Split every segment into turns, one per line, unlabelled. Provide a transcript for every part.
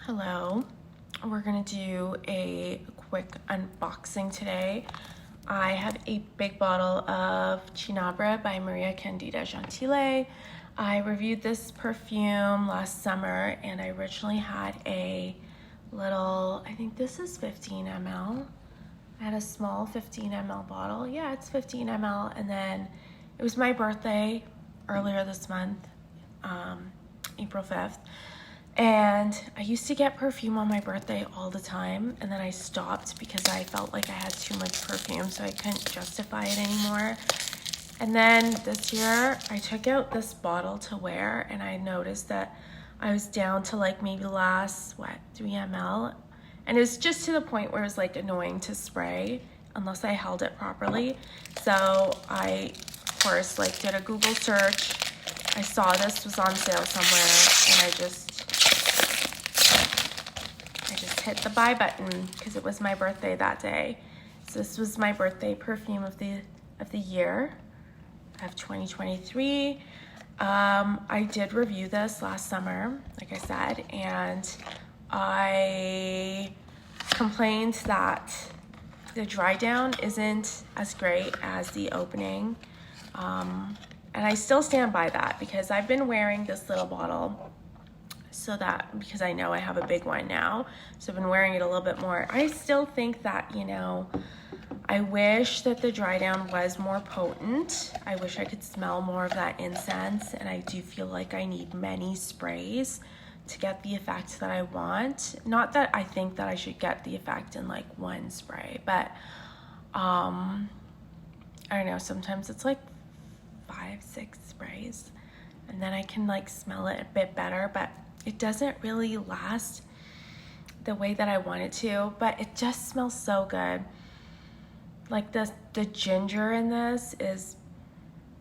Hello, we're gonna do a quick unboxing today. I have a big bottle of Cinabre by Maria Candida Gentile. I reviewed this perfume last summer and I originally had a little, I think this is 15 ml. I had a small 15 ml bottle. Yeah, it's 15 ml. And then it was my birthday earlier this month, April 5th. And I used to get perfume on my birthday all the time, and then I stopped because I felt like I had too much perfume, so I couldn't justify it anymore. And then this year, I took out this bottle to wear, and I noticed that I was down to like maybe the last, 3 ml. And it was just to the point where it was like annoying to spray unless I held it properly. So I, of course, like did a Google search. I saw this was on sale somewhere, and I just hit the buy button because it was my birthday that day. So this was my birthday perfume of the year of 2023. I did review this last summer, like I said, and I complained that the dry down isn't as great as the opening. And I still stand by that because I've been wearing this little bottle because I know I have a big one now, so I've been wearing it a little bit more. I still think that, I wish that the dry down was more potent. I wish I could smell more of that incense, and I do feel like I need many sprays to get the effect that I want. Not that I think that I should get the effect in like one spray, but I don't know, sometimes it's like 5-6 sprays, and then I can like smell it a bit better, but it doesn't really last the way that I want it to, but it just smells so good. Like the ginger in this is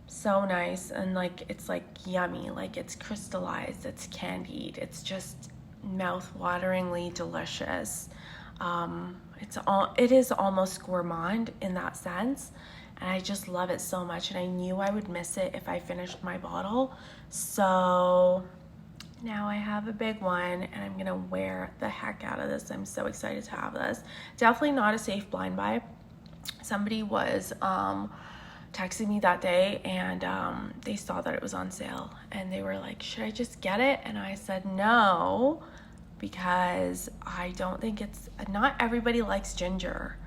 so nice, and like it's like yummy, like it's crystallized, it's candied, it's just mouth-wateringly delicious. It is almost gourmand in that sense, and I just love it so much, and I knew I would miss it if I finished my bottle. So now I have a big one, and I'm gonna wear the heck out of this. I'm so excited to have this. Definitely not a safe blind buy. Somebody was texting me that day, and they saw that it was on sale, and they were like, should I just get it? And I said no, because I don't think not everybody likes ginger.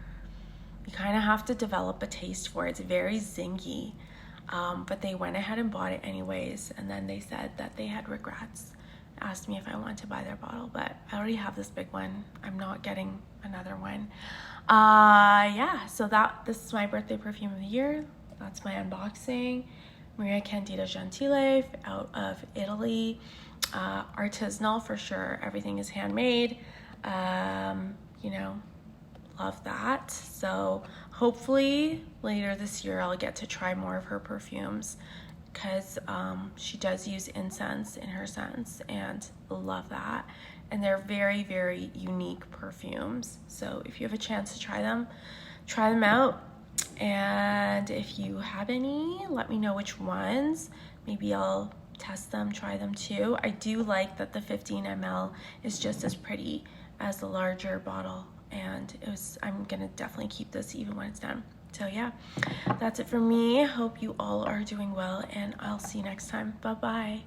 You kind of have to develop a taste for it. It's very zingy. But they went ahead and bought it anyways, and then they said that they had regrets. Asked me if I wanted to buy their bottle, but I already have this big one. I'm not getting another one. Yeah, so this is my birthday perfume of the year. That's my unboxing. Maria Candida Gentile out of Italy. Artisanal for sure. Everything is handmade. Love that. So hopefully later this year I'll get to try more of her perfumes, because she does use incense in her scents, and love that. And they're very, very unique perfumes. So if you have a chance to try them out. And if you have any, let me know which ones. Maybe I'll test them, try them too. I do like that the 15 ml is just as pretty as the larger bottle, and I'm gonna definitely keep this even when it's done. So yeah, that's it for me. Hope you all are doing well, and I'll see you next time. Bye-bye.